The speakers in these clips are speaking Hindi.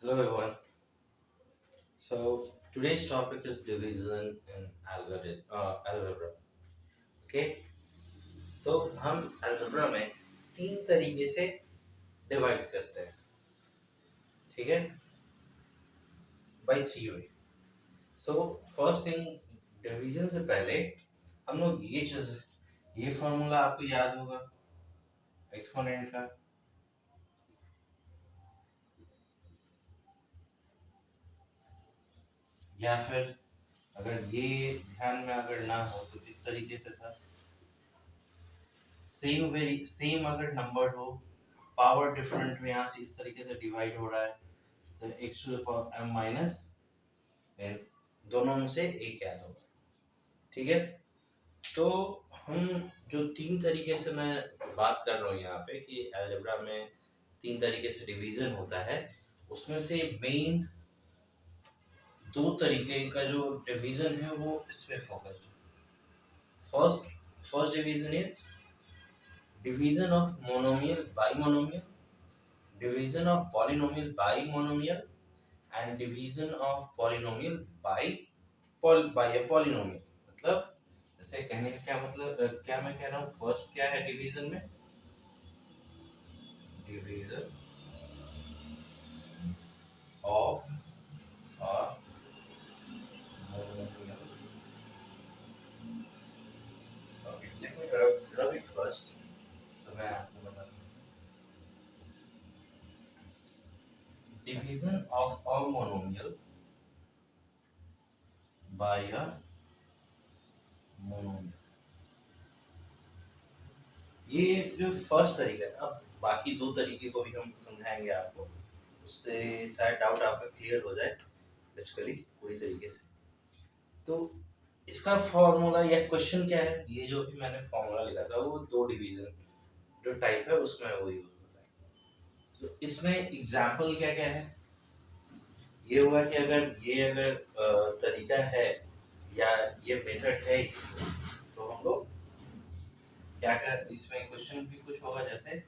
Hello everyone. So today's topic is division in algebra. Okay, तो हम algebra में तीन तरीके से डिवाइड करते हैं. ठीक है, by three way. So first thing, division से पहले हम लोग ये फॉर्मूला आपको याद होगा एक्सपोनेंट का. या फिर अगर ये ध्यान में अगर ना हो तो इस तरीके से था. सेम अगर नंबर हो, पावर डिफरेंट में यहाँ से इस तरीके से डिवाइड हो रहा है तो x to the power m minus n, दोनों में से एक याद होगा. ठीक है, तो हम जो तीन तरीके से मैं बात कर रहा हूँ यहाँ पे कि अलजेब्रा में तीन तरीके से डिवीजन होता है, उसमें से मेन दो तरीके का जो डिवीजन है वो इसमें focus. First first division is division of monomial bye monomial, division of polynomial by monomial, and division of polynomial by a polynomial. मतलब जैसे कहने का क्या मतलब, क्या मैं कह रहा हूँ, फर्स्ट क्या है डिवीजन में, division of a monomial. Okay, let me rub it first. तो मैं आपको बताता हूँ. Division of a monomial by a monomial, ये जो फर्स्ट तरीका है. अब बाकी दो तरीके को भी हम समझाएंगे आपको, उससे शायद डाउट आपका क्लियर हो जाए बेसिकली पूरी तरीके से. तो इसका फॉर्मूला या क्वेश्चन क्या है, ये जो भी मैंने फॉर्मूला लिखा था वो दो डिवीजन जो टाइप है उसमें वो यूज होता है. तो इसमें एग्जाम्पल क्या क्या है, ये हुआ कि अगर तरीका है या ये मेथड है इसमें, तो हम लोग क्या कर, इसमें क्वेश्चन भी कुछ होगा जैसे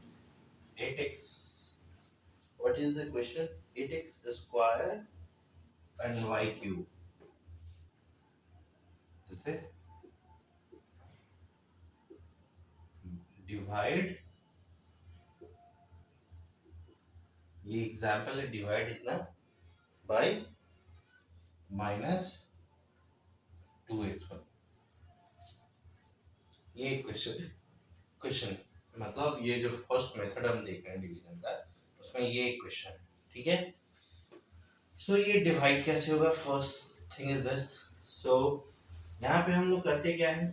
8x, what is the question, 8x square and y cube. जैसे डिवाइड, ये एग्जाम्पल है, डिवाइड इतना बाय माइनस 2x. ये क्वेश्चन मतलब ये जो फर्स्ट मेथड हम देख रहे हैं डिवीजन का, उसमें ये एक क्वेश्चन है. ठीक है, सो ये डिवाइड कैसे होगा, first thing is this. So यहाँ पे हम लोग करते क्या है,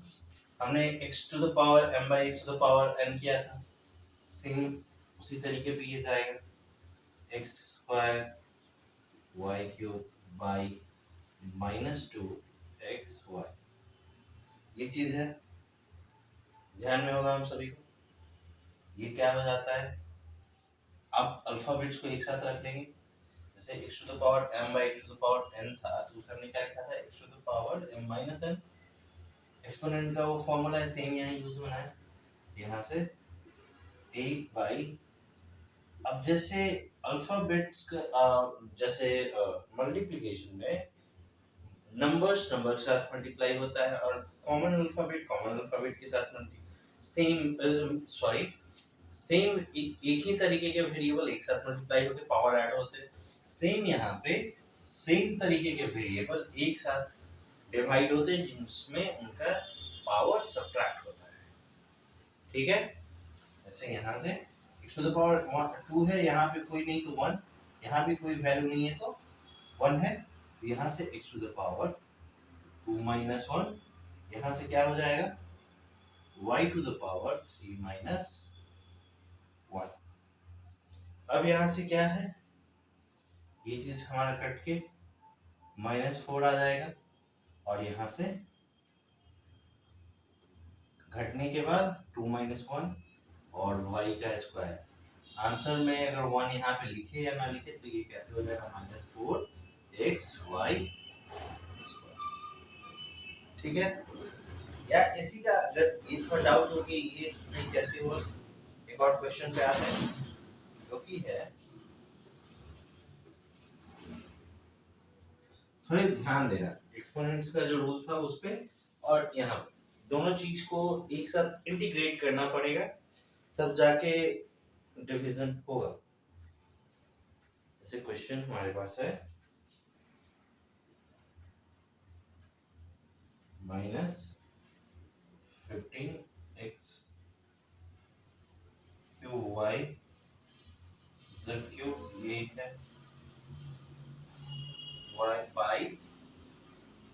हमने x to the power m by x to the power n किया था, सेम उसी तरीके पे ये जाएगा, x square y cube by minus 2xy. ये चीज है, ध्यान में होगा हम सभी को. ये क्या हो जाता है, अब अल्फाबेट्स को एक साथ रख लेंगे. जैसे x to the power m by x to the power n था, तो उसे हमने क्या लिखा था, x to the power m minus n. Exponent का वो फॉर्मूला है, सेम यहाँ यूज होना है. यहाँ से 8 बाई, अब जैसे अल्फाबेट्स का जैसे मल्टीप्लिकेशन में नंबर के साथ मल्टीप्लाई होता है, और कॉमन अल्फाबेट के साथ सेम एक ही तरीके के वेरिएबल एक साथ मल्टीप्लाई होकर पावर ऐड होते हैं. सेम यहाँ पे सेम तरीके के वेरिएबल एक साथ डिवाइड होते हैं जिसमें उनका पावर सब्ट्रैक्ट होता है. ठीक है, जैसे यहाँ से x टू द पावर 2 है, यहाँ पे कोई नहीं तो 1, यहाँ भी कोई वैल्यू नहीं है तो 1 है. यहाँ से x to the power 2 minus 1, यहाँ से क्या हो जाएगा, y to the power 3 minus 1. अब यहाँ से क्या है, ये चीज हमारा कट के -4 आ जाएगा, और यहाँ से घटने के बाद 2 माइनस 1 और y का स्क्वायर. आंसर में अगर 1 यहाँ पे लिखे या ना लिखे तो ये कैसे हो जाएगा, -4xy. ठीक है, या इसी का अगर ये थोड़ा डाउट हो कि ये कैसे हुआ, एक और क्वेश्चन पे आते हैं जो कि है थोड़े ध्यान देना, एक्सपोनेंट्स का जो रूल था उस पे और यहाँ पे दोनों चीज को एक साथ इंटीग्रेट करना पड़ेगा, तब जाके डिवीजन होगा। जैसे क्वेश्चन हमारे पास है -15x cube Y Z cube, ये है वाई बाई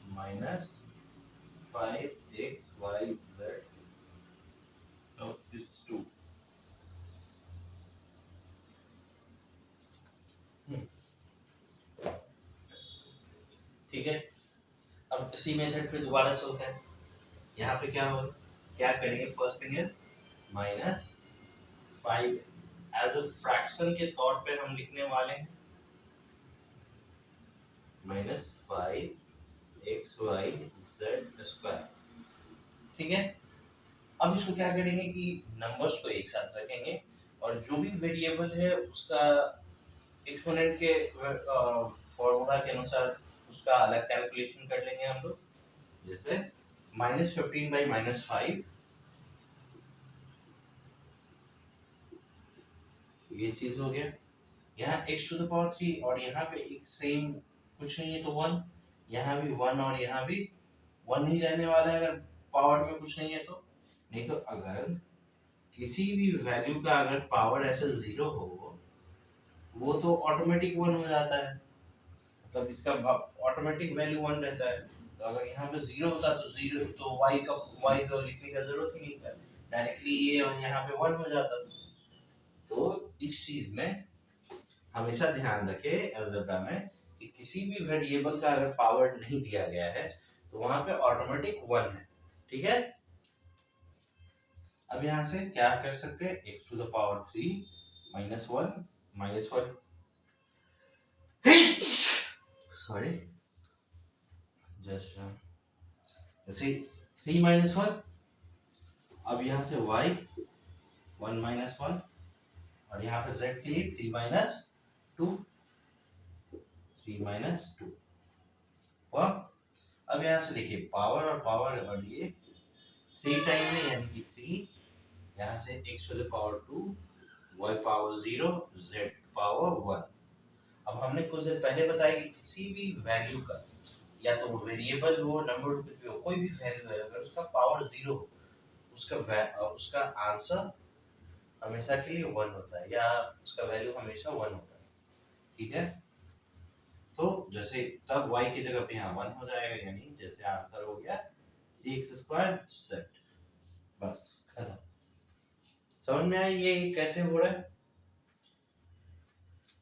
-5xyz इज 2। ठीक है, अब इसी मेथड पे दोबारा चलते हैं। यहाँ पे क्या करेंगे, first thing is -5 as a fraction के तौर पे हम लिखने वाले हैं -5xyz²। ठीक है, अब इसको क्या करेंगे कि नंबर्स को एक साथ रखेंगे और जो भी वेरिएबल है उसका एक्सपोनेंट के फॉर्मूला के अनुसार उसका अलग कैलकुलेशन कर लेंगे हम लोग। जैसे -15 बाई -5, ये चीज हो गया। यहाँ x⁻³ और यहाँ पे एक सेम कुछ नहीं है तो 1, यहाँ भी 1 और यहाँ भी 1 ही रहने वाला है अगर पावर में कुछ नहीं है तो। नहीं तो अगर किसी भी वैल्यू का अगर पावर ऐसे 0 हो, वो तो ऑटोमेटिक 1 हो जाता है, मतलब इसका ऑटोमेटिक वैल्यू 1 रहता है। तो अगर यहाँ पे 0 होता तो 0 तो y तो लिखने का जरूरत ही नहीं था, डायरेक्टली ये यहाँ पे 1 हो जाता। तो इस चीज में हमेशा ध्यान रखें अलजेब्रा में कि किसी भी वेरिएबल का अगर पावर नहीं दिया गया है तो वहां पे ऑटोमेटिक 1 है। ठीक है, अब यहां से क्या कर सकते हैं, x⁻³ -1 सॉरी जस्ट जैसे 3 - 1। अब यहाँ से y 1 - 1 और यहाँ पे z के लिए 3 - 2 और अब यहाँ से देखिए पावर और पावर और ये 3 टाइम में यानी कि 3, यहाँ से x⁻², y⁻0, z⁻1। अब हमने कुछ देर पहले बताया कि किसी भी वैल्यू का, या तो वेरिएबल हो, नंबर हो, कोई भी वैल्यू है, अगर उसका पावर 0 हो, उसका आंसर हमेशा के लिए 1 होता है, या उसका वैल्यू हमेशा 1 होता है। ठीक है, तो जैसे तब y की जगह पे यहाँ 1 हो जाएगा, यानी जैसे आंसर हो गया 3x² सेट। बस खत्म। समझ में आया ये कैसे हो रहा है?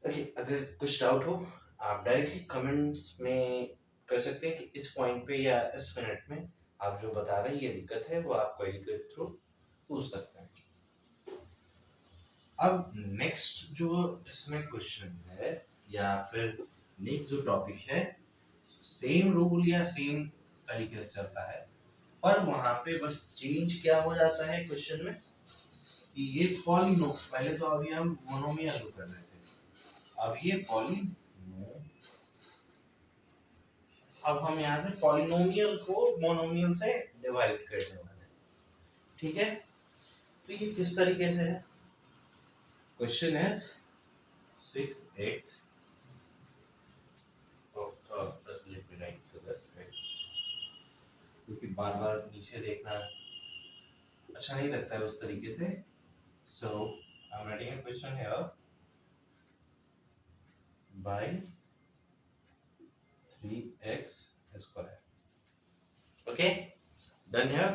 ओके, अगर कुछ डाउट हो आप डायरेक्टली कमेंट्स में कर सकते हैं कि इस पॉइंट पे या इस मिनट में आप जो बता रहे हैं ये दिक्कत है, वो आप क्वेरी के थ्रू पूछ सकते हैं। अब नेक्स्ट जो इसमें क्वेश्चन है या फिर नेक्स्ट जो टॉपिक है, सेम रूल या सेम तरीके से चलता है, पर वहां पे बस चेंज क्या हो जाता है क्वेश्चन में कि ये पॉलिनो, पहले तो अभी हम मोनोमियल कर रहे थे, अब ये पॉलिनो, अब हम यहाँ से पॉलिनोमियल को मोनोमियल से डिवाइड करने वाले हैं। ठीक है, तो ये किस तरीके से है, क्वेश्चन इज 6x क्योंकि बार बार नीचे देखना अच्छा नहीं लगता है उस तरीके से। So I am writing a question here by 3x²। okay, done here।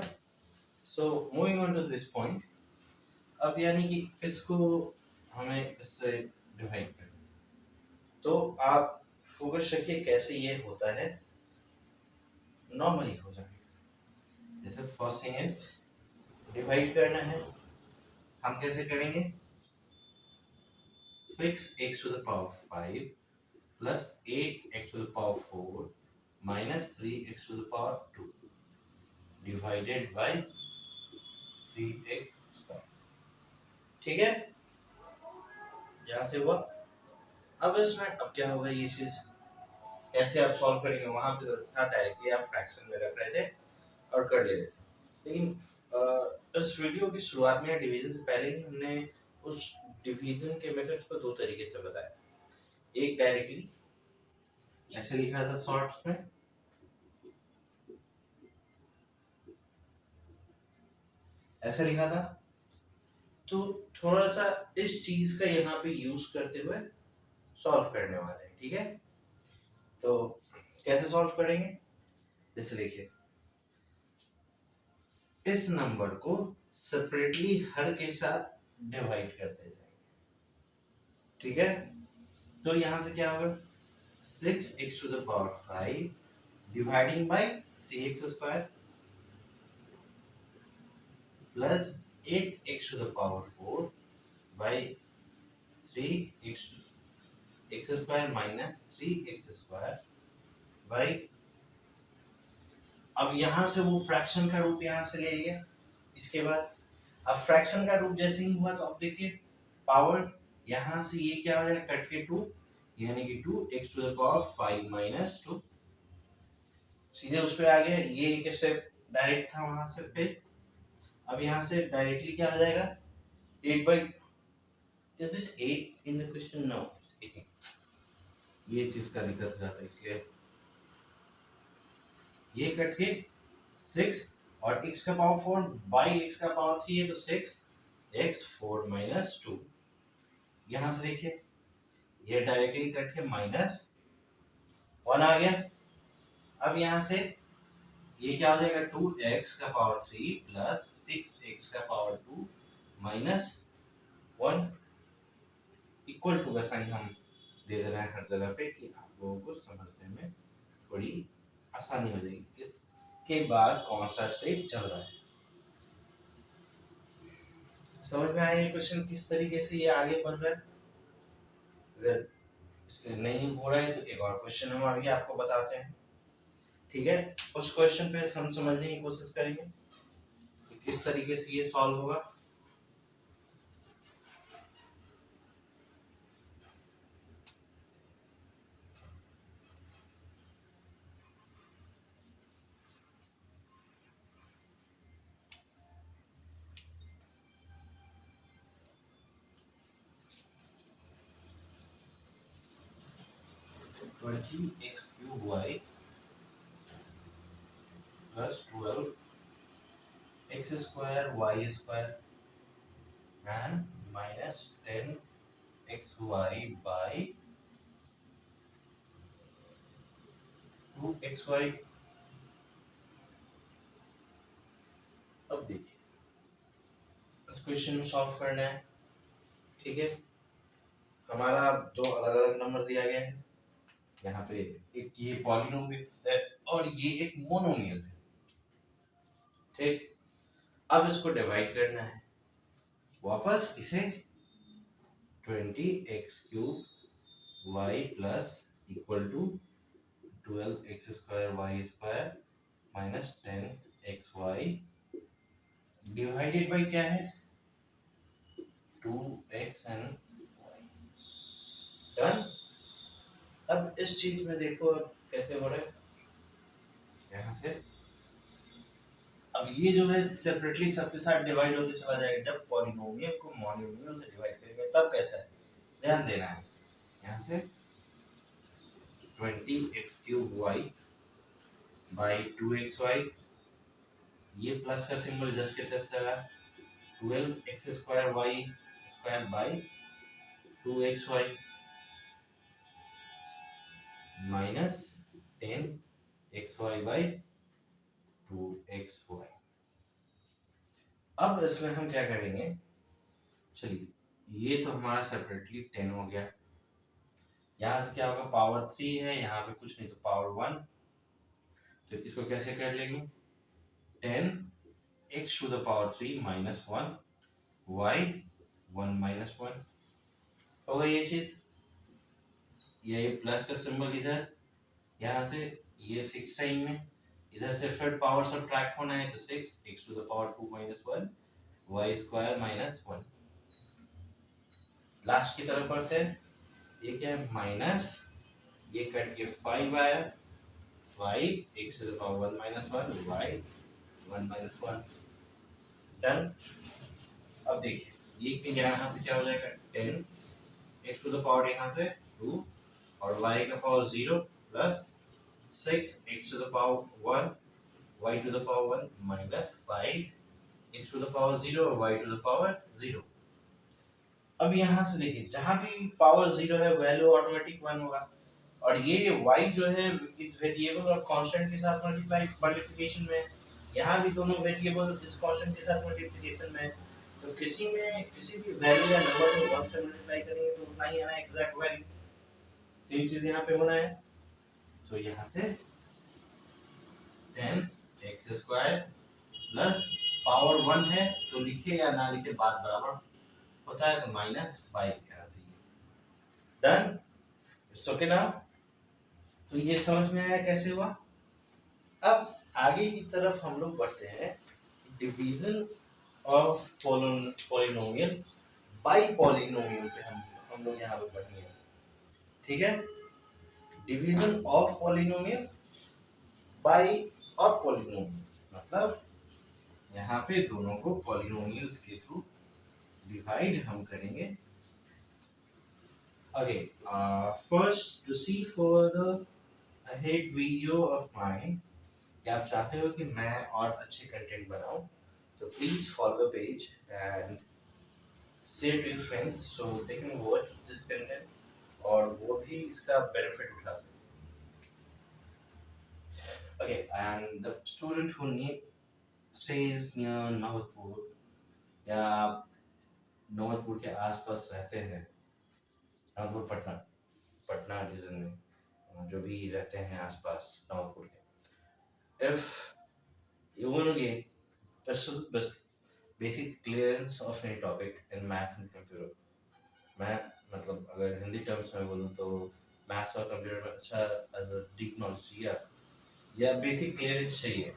so moving on to this point, अब यानी कि इसको हमें इससे डिवाइड करना, तो आप फोकस रखिए कैसे ये होता है, नॉर्मली हो जाएगा। जैसे फर्स्ट थिंग इज डिवाइड करना है, हम कैसे करेंगे, 6x⁵ plus 8x⁴ minus 3x⁴ divided by 3x²। ठीक है, यहां से हुआ। अब इसमें अब क्या होगा, ये चीज कैसे आप सॉल्व करेंगे वहां पे तो था डायरेक्टली आप फ्रैक्शन में रख रहे थे और कर ले रहे थे। लेकिन इस वीडियो की शुरुआत में डिवीजन से पहले ही हमने उस डिवीजन के मेथड्स को दो तरीके से बताया। एक डायरेक्टली ऐसे लिखा था शॉर्ट में, ऐसे लिखा था, तो थोड़ा सा इस चीज का यहाँ पे यूज करते हुए सॉल्व करने वाले हैं। ठीक है, तो कैसे सॉल्व करेंगे, जैसे देखिए इस नंबर को सेपरेटली हर के साथ डिवाइड करते जाएंगे। ठीक है, तो यहां से क्या होगा 6x to the power 5 dividing by 3x square plus 8x to the power 4 by 3x square minus 3x square by, अब यहां से वो फ्रैक्शन का रूप यहां से ले लिया। इसके बाद अब फ्रैक्शन का रूप जैसे ही हुआ तो अब देखिए पावर यहां से ये क्या हो जाएगा कट के 2, यानी कि 2x to the power 5 minus 2, सीधे उस पे आ गया। ये एक स्टेप डायरेक्ट था वहां से पे, अब यहां से डायरेक्टली क्या हो जाएगा 8 by, is it 8 in the question, no, ये चीज का दिक्कत हो जाता है, इसलिए ये कट के 6 और x का पावर 4 बाई x का पावर 3 है तो 6x 4 minus 2, यहां से देखिए ये डायरेक्टली कट के माइनस 1 आ गया। अब यहां से ये क्या हो जाएगा 2x का पावर 3 प्लस 6x का पावर 2 माइनस 1 इक्वल टू का साइन हम दे दे रहे हैं हर जगह पे कि आप लोगों को समझने में थोड़ी आसानी हो जाएगी किसके बाद कौन सा स्टेप चल रहा है। समझ में आया ये क्वेश्चन किस तरीके से ये आगे बढ़ रहा है। अगर नहीं हो रहा है तो एक और क्वेश्चन हम आगे आपको बताते हैं। ठीक है, उस क्वेश्चन पे हम समझने की कोशिश करेंगे कि किस तरीके से ये सॉल्व होगा। Twenty x cube y plus 12 x square y square and minus 10 x y by 2 x y. अब देखिए इस क्वेश्चन में सॉल्व करना है। ठीक है, हमारा दो अलग अलग नंबर दिया गया है, यहाँ पे एक ये पॉलिनोमियल है और ये एक मोनोमियल है। ठीक, अब इसको डिवाइड करना है, वापस इसे 20x cube y plus equal to 12x square y square minus 10x y divided by क्या है 2x एंड y। डन। अब इस चीज में देखो अब कैसे हो रहा है, यहाँ से अब ये जो है सेपरेटली सबके साथ डिवाइड होते चला जाएगा। जब पॉलिनोमियल को मोनोमियल से डिवाइड करेंगे तब कैसा है ध्यान देना है। यहाँ से 20x cube Y by 2xy, ये प्लस का सिंबल जस्ट के तस्ट लगा, 12x square y square by 2xy minus 10xy by 2xy। अब इसमें हम क्या करेंगे, चलिए ये तो हमारा सेपरेटली 10 हो गया, यहाँ से क्या होगा पावर 3 है, यहाँ पे कुछ नहीं तो पावर 1, तो इसको कैसे कर लेंगे 10x to the power 3 minus 1 y 1 minus 1 होगा ये चीज। ये प्लस का सिंबल इधर, यहाँ से ये 6 टाइम में, इधर से फिर पावर सब्ट्रैक्ट होना है तो 6x to the power 2 minus 1 y square minus 1। Last की तरफ बढ़ते हैं, ये क्या है माइनस ये कट के 5 आया, 5 x to the power 1 minus 1 y 1 minus 1 done. अब देखिए ये यहाँ से क्या हो जाएगा 10 x to the power यहाँ से 2 और y का power 0 plus 6 x to the power 1 y to the power 1 minus 5 x to the power 0 और y to the power 0। अब यहाँ से देखिए जहाँ भी पावर 0 है वैल्यू ऑटोमेटिक 1 होगा और ये y जो है इस वेरिएबल और कांस्टेंट के साथ मल्टीप्लिकेशन में, यहाँ भी दोनों वेरिएबल इस कांस्टेंट के साथ मल्टीप्लिकेशन में, तो किसी भी वैल्यू या नंबर को 1 से मल्टीप्लाई करेंगे तो उतना ही आना एग्जैक्ट वैल्यू। सेम चीज यहाँ पे होना है, तो यहाँ से 10 x स्क्वायर प्लस पावर 1 है तो लिखे या ना लिखे बात बराबर होता है, तो माइनस 5 यहाँ से डन। It's okay now. तो ये समझ में आया कैसे हुआ। अब आगे की तरफ हम लोग बढ़ते हैं, division of polynomial bye polynomial पे हम लोग यहाँ पे बढ़ेंगे, ठीक है। डिवीजन ऑफ पॉलिनोमियल बाय और पॉलिनोमियल मतलब यहाँ पे दोनों को पॉलिनोमियल्स के थ्रू डिवाइड हम करेंगे। Okay, first to see further ahead video of mine, कि आप चाहते हो कि मैं और अच्छे कंटेंट बनाऊं तो please follow the page and share to your friends so they can watch this content और वो भी इसका बेनिफिट उठा सके। Okay, and the student who stays near Navatpur या नवतपुर के आसपास रहते हैं, नवतपुर पटना रीजन में जो भी रहते हैं आसपास नवतपुर के, if you want to get basic clearance of any topic in maths and computer, मैं मतलब अगर हिंदी टर्म्स में बोलूँ तो मैथ्स और कंप्यूटर में अच्छा एज अ डीप नॉलेज या बेसिक क्लियरेंस चाहिए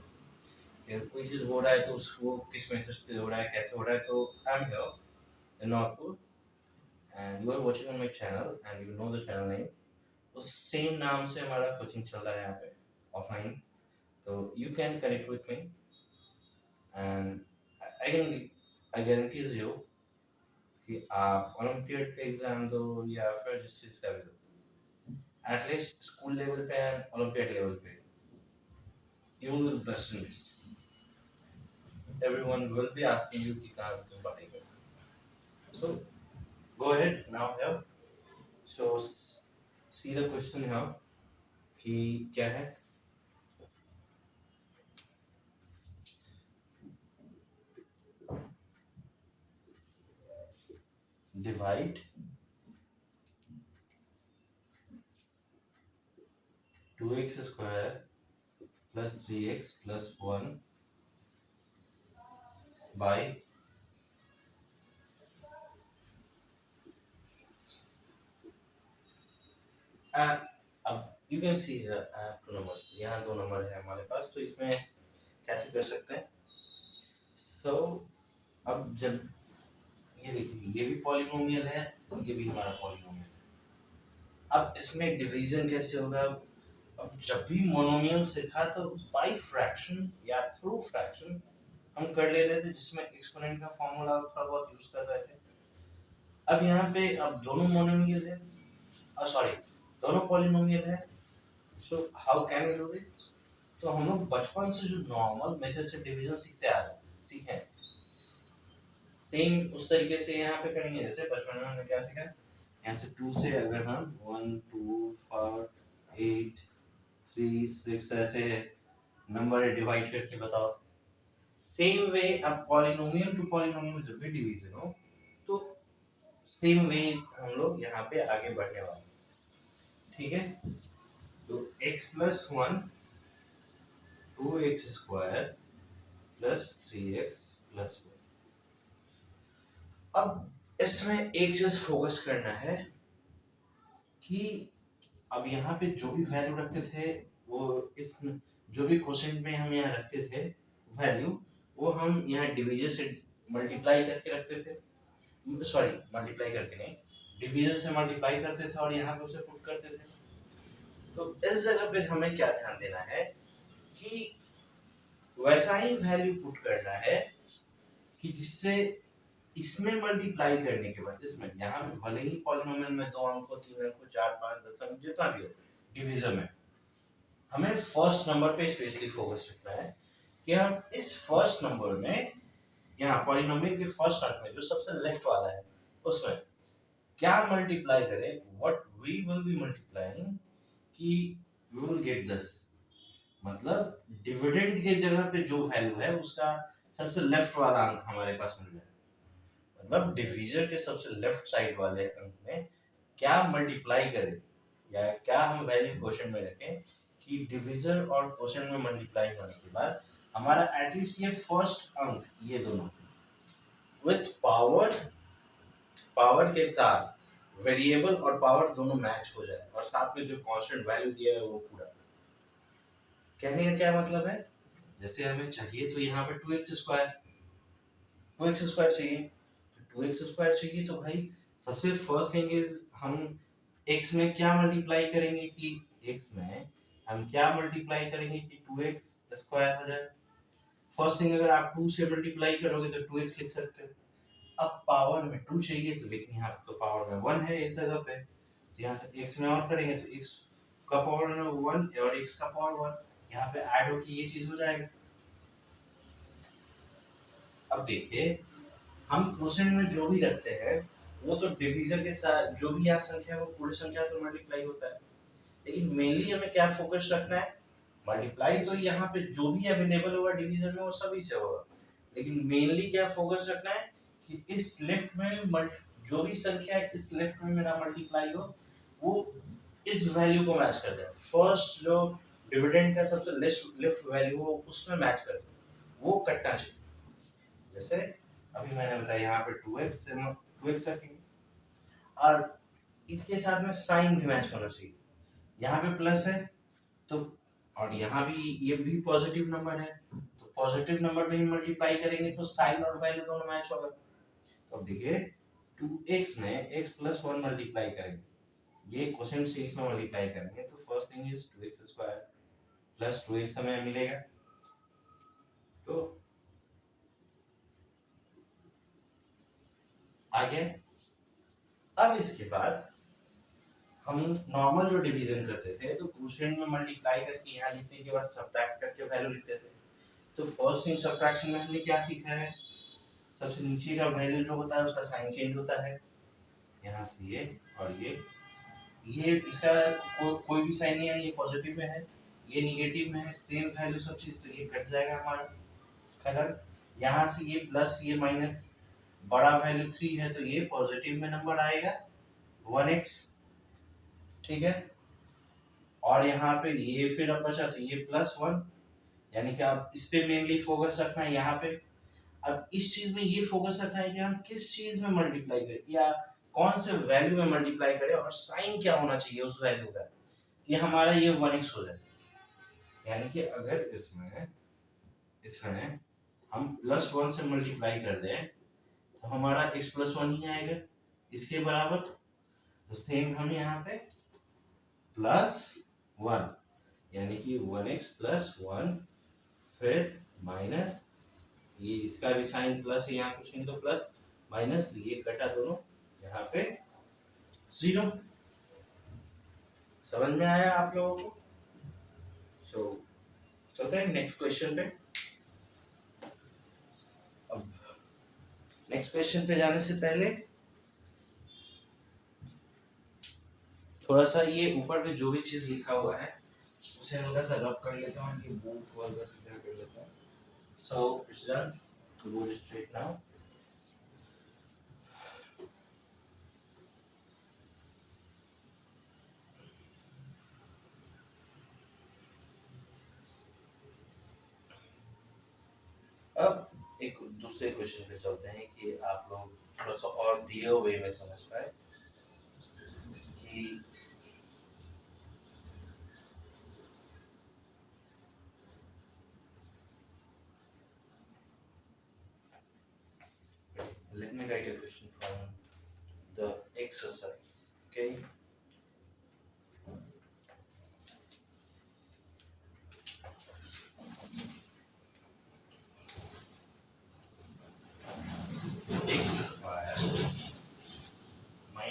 कि कोई चीज़ हो रहा है तो उसको किस मेथड से हो रहा है, कैसे हो रहा है, तो I am here in Navatpur and you are watching on my channel and you know the channel name, तो सेम नाम से हमारा कोचिंग चल रहा है यहाँ पे ऑफलाइन, तो you can connect with me and I guarantee you कि आप ओलंपियाड का एग्जाम दो या फिर जिस चीज का भी दो, एटलीस्ट स्कूल लेवल पे एंड ओलंपियाड लेवल पे you will be best in list. Everyone will be asking you कि कहाँ से तुम पढ़ाई कर, so go ahead now here. So see the question here कि क्या है, divide 2x square plus 3x plus 1 by अब you can see the two numbers, यहाँ दो नंबर है हमारे पास, तो इसमें कैसे कर सकते हैं। so अब जब ये देखिए ये भी पॉलिनोमियल है ये भी हमारा पॉलिनोमियल है, अब इसमें डिवीजन कैसे होगा। अब जब भी मोनोमियल से था तो बाय फ्रैक्शन या थ्रू फ्रैक्शन हम कर ले रहे थे, जिसमें एक्सपोनेंट का फॉर्मूला थोड़ा बहुत यूज कर रहे थे। अब यहाँ पे अब दोनों मोनोमियल है, सॉरी दोनों पॉलिनोमियल है, so how can we do it. तो हम लोग बचपन से जो नॉर्मल मेथड से डिवीजन सीखे हैं सेम उस तरीके से यहाँ पे करेंगे। जैसे बचपन में हमने क्या सीखा, यहाँ से 2 से अगर हम 1 2 5 8 3 6 ऐसे नंबर डिवाइड करके बताओ, सेम वे अब पॉलिनोमियल टू पॉलिनोमियल जब भी डिवीजन हो तो सेम वे हम लोग यहाँ पे आगे बढ़ने वाले, ठीक है। तो x plus 1 2x square plus 3x plus 1। अब इसमें एक चीज फोकस करना है कि अब यहाँ पे जो भी वैल्यू रखते थे वो इस जो भी क्वोशिएंट में हम यहाँ रखते थे वैल्यू, वो हम यहाँ डिवीजन से मल्टीप्लाई करके रखते थे, सॉरी मल्टीप्लाई करके नहीं डिवीजन से मल्टीप्लाई करते थे और यहाँ पे उसे पुट करते थे। तो इस जगह पे हमें क्या ध्यान देना है कि वैसा ही वैल्यू पुट करना है कि जिससे इसमें मल्टीप्लाई करने के बाद इसमें यहाँ पे भले ही पॉलिनोमियल में 2 अंक हो 3 अंक हो 4 5 10 अंक जितना भी हो डिवीजन में हमें फर्स्ट नंबर पे स्पेशली फोकस रखना है कि हम इस फर्स्ट नंबर में यहाँ पॉलिनोमियल के फर्स्ट अंक में जो सबसे लेफ्ट वाला है उसमें क्या मल्टीप्लाई करें what we will be multiplying कि वी विल गेट दिस मतलब डिविडेंड के जगह पे जो वैल्यू है उसका सबसे लेफ्ट वाला अंक हमारे पास मिल जाए मतलब डिवीजर के सबसे लेफ्ट साइड वाले अंक में क्या मल्टीप्लाई करें या क्या हम वैल्यू क्वेश्चन में रखें कि डिवीजर और क्वेश्चन में मल्टीप्लाई होने के बाद हमारा एटलीस्ट ये फर्स्ट अंक ये दोनों विथ पावर के साथ वेरिएबल और पावर दोनों मैच हो जाए और साथ में जो कांस्टेंट वैल्यू दिया है वो पूरा कहने का क्या मतलब है जैसे हमें चाहिए तो यहाँ पे 2x स्क्वायर चाहिए 2x स्क्वायर चाहिए तो भाई सबसे फर्स्ट थिंग इज हम x में क्या मल्टीप्लाई करेंगे कि x में हम क्या मल्टीप्लाई करेंगे कि 2x स्क्वायर हो जाए फर्स्ट थिंग अगर आप 2 से मल्टीप्लाई करोगे तो 2x लिख सकते हो अब पावर में 2 चाहिए तो लेकिन यहाँ तो पावर में 1 है इस जगह पे तो यहाँ से x में और करेंगे तो x का पावर में 1 और x का पावर 1 यहाँ पे ऐड होके ये चीज हो जाएगा अब देखिए हम क्वोशिएंट में जो भी रखते हैं वो तो डिवीजन के साथ जो भी यहाँ संख्या है वो पूरी संख्या से मल्टीप्लाई होता है लेकिन मेनली हमें क्या फोकस रखना है मल्टीप्लाई तो यहाँ पे जो भी अवेलेबल होगा डिवीजन में वो सभी से होगा लेकिन मेनली क्या फोकस रखना है कि इस लेफ्ट में जो भी संख्या है इस लेफ्ट में मेरा मल्टीप्लाई हो वो इस वैल्यू को मैच कर जाए फर्स्ट जो डिविडेंड का सबसे लेफ्ट वैल्यू हो उसमें मैच कर जाए वो कटना चाहिए जैसे अभी मैंने बताया यहाँ पे 2x से 2x रखेंगे और इसके साथ में साइन भी मैच होना चाहिए यहाँ पे प्लस है तो और यहाँ भी ये भी पॉजिटिव नंबर है तो पॉजिटिव नंबर में ही मल्टीप्लाई करेंगे तो साइन और वैल्यू दोनों मैच होगा तो अब देखिए 2x में x प्लस 1 मल्टीप्लाई करेंगे ये क्वेश्चन से इसमें मल्टीप्लाई करेंगे तो first thing is 2x square plus 2x हमें मिलेगा तो आगे अब इसके बाद हम नॉर्मल जो डिवीजन करते थे तो क्वोशिएंट में मल्टीप्लाई करके यहाँ लिखने के बाद सब्ट्रैक्ट करके वैल्यू लिखते थे तो फर्स्ट थिंग सब्ट्रैक्शन में हमने क्या सीखा है सबसे नीचे का वैल्यू जो होता है उसका साइन चेंज होता है यहाँ से ये और ये इसका कोई भी साइन नहीं है ये पॉजिटिव में है ये निगेटिव में है सेम वैल्यू सब चीज तो ये कट जाएगा हमारा कलर यहाँ से ये प्लस ये माइनस बड़ा वैल्यू 3 है तो ये पॉजिटिव में नंबर आएगा 1x ठीक है और यहाँ पे ये फिर अब बचा तो ये +1 यानी कि आप इस पे मेनली फोकस रखना है यहाँ पे अब इस चीज में ये फोकस रखना है कि हम किस चीज में मल्टीप्लाई करें या कौन से वैल्यू में मल्टीप्लाई करें और साइन क्या होना चाहिए उस वैल्यू का कि हमारा ये 1x हो जाए यानी कि अगर इसमें इसमें हम +1 से मल्टीप्लाई कर दें तो हमारा x +1 ही आएगा इसके बराबर तो सेम हम यहाँ पे +1 यानी कि 1x +1 फिर माइनस ये इसका भी साइन प्लस है यहाँ कुछ नहीं तो प्लस माइनस ये कटा दोनों यहाँ पे 0 समझ में आया आप लोगों को सो चलते हैं नेक्स्ट क्वेश्चन पे अब नेक्स्ट क्वेश्चन पे जाने से पहले थोड़ा सा ये ऊपर पे जो भी चीज लिखा हुआ है उसे हल्का सा रब कर लेता हूँ ये बोर्ड को हल्का सा क्लियर कर लेता हूँ so it's done to go straight now अब एक दूसरे क्वेश्चन पे चलते हैं कि आप लोग थोड़ा सा और दिए हुए में समझ पाए कि let me write a question from the exercise okay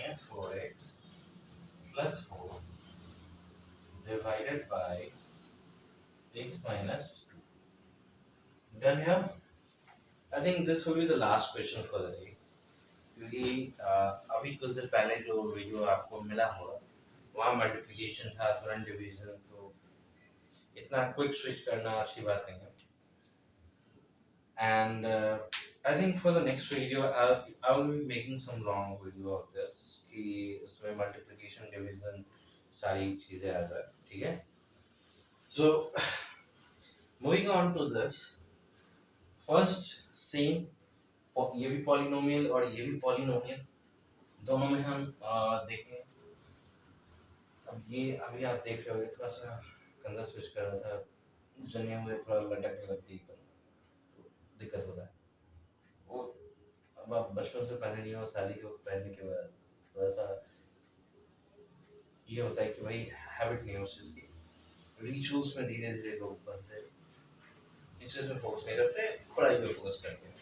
minus 4x plus 4 divided by x minus 2. Done here? I think this will be the last question for the day. क्योंकि अभी कुछ देर पहले जो वीडियो आपको मिला होगा वहाँ मल्टीप्लिकेशन था, फ्रंट डिवीजन, तो इतना क्विक स्विच करना अच्छी बात नहीं है. And I think for the next video I will be making some long video of this कि उसमें मल्टीप्लिकेशन डिवीजन सारी चीजें आ जाए. ठीक है. So moving on to this, first same, ये भी पॉलिनोमियल और ये भी पॉलिनोमियल, दोनों में हम देखेंगे. अब ये अभी आप देख रहे हो थोड़ा सा गंदा स्विच कर रहा था, जने हुए थोड़ा लटकने लगती है तो दिक्कत होता है. वो अब आप बचपन से पहले नहीं हो, शादी के पहले के बाद थोड़ा सा ये होता है कि भाई हैबिट नहीं है उस चीज़ की. रिचुअल्स में धीरे धीरे लोग बनते हैं, इस चीज़ में फोकस नहीं करते, पढ़ाई में फोकस करते हैं.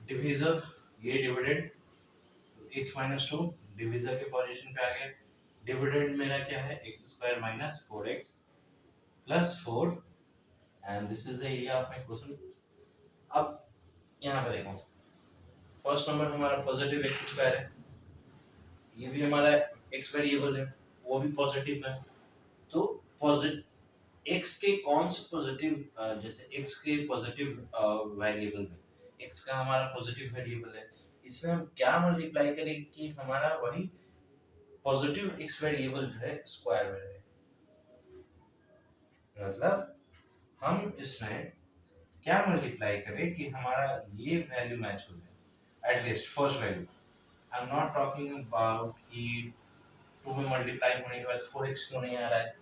डिवीजर ये डिविडेंड x माइनस 2 डिवीजर के पोजीशन पे आ गया. डिविडेंड मेरा क्या है x square minus 4x plus 4 and this is the area of my question. अब यहाँ पे देखो, फर्स्ट नंबर हमारा पॉजिटिव x स्क्वायर है, ये भी हमारा x वेरिएबल है, वो भी पॉजिटिव है. तो पॉजिटिव x के कौन से पॉजिटिव, जैसे x के पॉजिटिव वेरिएबल में x का हमारा पॉजिटिव वेरिएबल है, इसमें हम क्या मल्टीप्लाई करें कि हमारा वही पॉजिटिव x वेरिएबल जो है स्क्वायर में रहे. मतलब हम इसमें क्या मल्टीप्लाई करें कि हमारा ये वैल्यू मैच हो जाए, at least first value. I am not talking about कि 2 में मल्टीप्लाई होने के बाद 4x क्यों नहीं आ रहा है.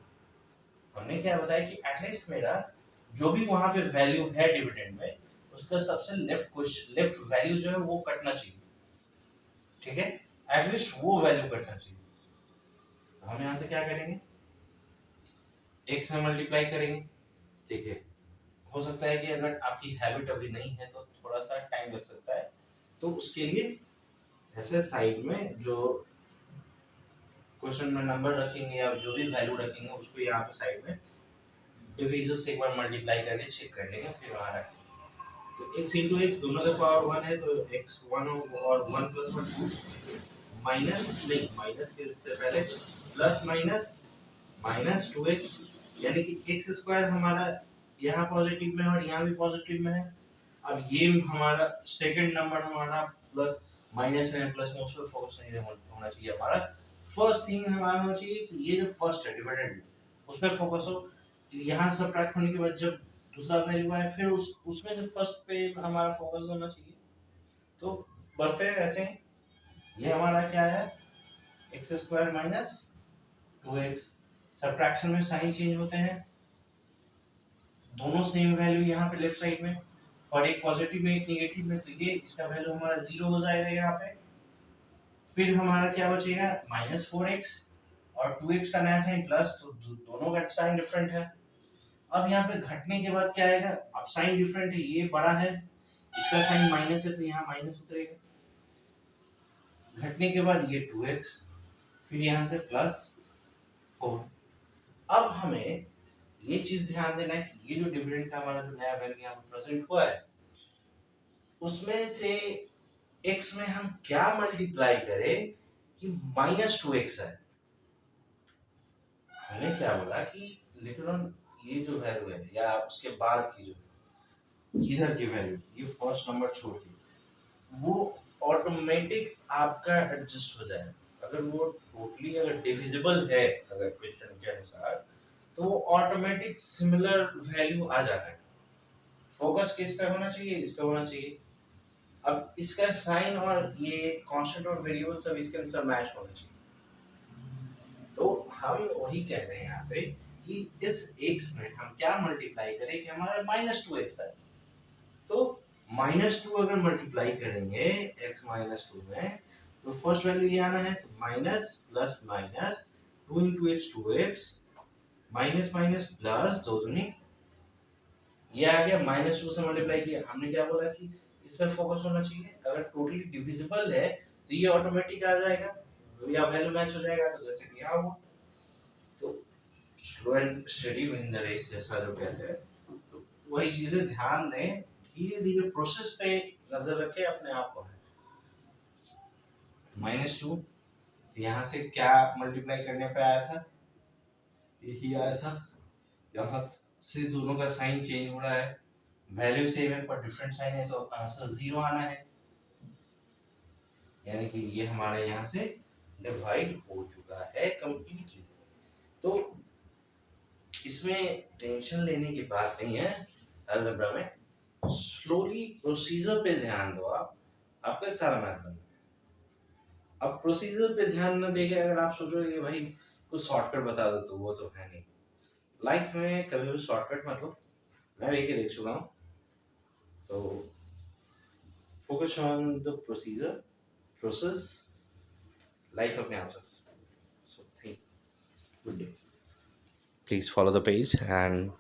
हमने क्या बताया कि एटलीस्ट मेरा जो भी वहां पे वैल्यू है डिविडेंड में, उसका सबसे लेफ्ट वैल्यू जो है वो कटना चाहिए. ठीक है, एटलीस्ट वो वैल्यू कटना चाहिए. तो हम यहाँ से क्या करेंगे, x में मल्टीप्लाई करेंगे. ठीक है, हो सकता है कि अगर आपकी हैबिट अभी नहीं है तो थोड़ा सा टाइम लग सकता है, तो उसके लिए ऐसे साइड में जो क्वेश्चन में नंबर रखेंगे या जो भी वैल्यू रखेंगे उसको यहाँ पे साइड में डिवीजर से एक बार मल्टीप्लाई करके चेक कर लेंगे, फिर वहाँ रखेंगे. तो x इंटू x दोनों का पावर 1 है, तो x 1 और 1 प्लस 1 2 माइनस नहीं, माइनस के इससे पहले प्लस माइनस माइनस 2x, यानी कि x स्क्वायर हमारा यहाँ पॉजिटिव में और यहाँ भी पॉजिटिव में है. अब ये हमारा सेकंड नंबर हमारा प्लस माइनस में, प्लस में, उस पर फोकस नहीं होना चाहिए. हमारा फर्स्ट थिंग हमारा होना चाहिए कि ये जो फर्स्ट है डिविडेंड, उस पर फोकस हो. यहाँ सब्ट्रैक्ट होने के बाद जब दूसरा वैल्यू आए फिर उसमें से फर्स्ट पे हमारा फोकस होना चाहिए. तो बढ़ते हैं ऐसे. ये हमारा क्या है, x square minus 2x. Subtraction में साइन चेंज होते हैं, दोनों सेम वैल्यू यहाँ पे लेफ्ट साइड में, और एक पॉजिटिव में एक नेगेटिव में, तो ये इसका वैल्यू हमारा 0 हो जाएगा यहाँ पे. फिर हमारा क्या बचेगा, माइनस 4x और 2x का नया साइन प्लस, तो दोनों का साइन डिफरेंट है. अब यहाँ पे घटने के बाद क्या आएगा, अब साइन डिफरेंट है, ये बड़ा है, इसका साइन माइनस है तो यहाँ माइनस उतरेगा. घटने के बाद ये 2x, फिर यहाँ से प्लस 4. अब हमें ये चीज ध्यान देना है कि ये जो डिविडेंड का हमारा जो नया वैल्यू यहाँ पे प्रेजेंट हुआ है, उसमें से x में हम क्या मल्टीप्लाई करें कि माइनस 2x है. हमने क्या बोला कि लेटर ऑन ये जो वैल्यू है या उसके बाद की जो इधर की वैल्यू, ये फर्स्ट नंबर छोड़ के, वो ऑटोमेटिक आपका एडजस्ट हो जाएगा. अगर वो टोटली अगर डिविजिबल है, अगर क्वेश्चन के अनुसार, तो वो ऑटोमेटिक सिमिलर वैल्यू आ जाता है. फोकस किस पे होना चाहिए, इस पे होना चाहिए. अब इसका साइन और ये कांस्टेंट और वेरिएबल सब इसके अनुसार मैच होना चाहिए. तो हम वही कह रहे हैं यहाँ पे कि इस x में हम क्या मल्टीप्लाई करें कि हमारा माइनस 2x है. तो माइनस 2 अगर मल्टीप्लाई करेंगे x माइनस 2 में, तो फर्स्ट वैल्यू ये आना है, तो minus plus minus 2 into x 2x, minus minus plus 2 दूनी, ये आ गया. माइनस 2 से मल्टीप्लाई किया, हमने क्या बोला कि इस पर फोकस होना चाहिए. अगर टोटली डिविजिबल है तो ये ऑटोमेटिक आ जाएगा या वैल्यू मैच हो जाएगा। तो जैसे कि यहाँ हुआ, तो slow and steady win the race जैसा जो कहते हैं, तो वही चीजें ध्यान दें, धीरे धीरे प्रोसेस पे नजर रखें अपने आप को। -2 यहाँ से क्या मल्टीप्लाई करने पे आया था, यही आया था। यहाँ से दोनों का साइन चेंज हो रहा है, वैल्यू सेम है पर डिफरेंट साइन है, तो आंसर 0 आना है, यानी कि ये हमारे यहाँ से डिवाइड हो चुका है कंप्लीटली। तो इसमें टेंशन लेने की बात नहीं है। अलजेब्रा में स्लोली प्रोसीजर पे ध्यान दो, आपका सारा मैथ बन। अब प्रोसीजर पे ध्यान न देके अगर आप सोचोगे कि भाई कुछ शॉर्टकट बता दो, तो वो तो है नहीं। लाइफ में कभी भी शॉर्टकट मत लो, मैं लेके देख चुका हूँ। तो focus on the procedure, process, life अपने आप से। So think, good day. Please follow the page and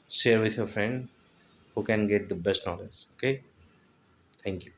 share with your friend who can get the best knowledge. Okay, thank you.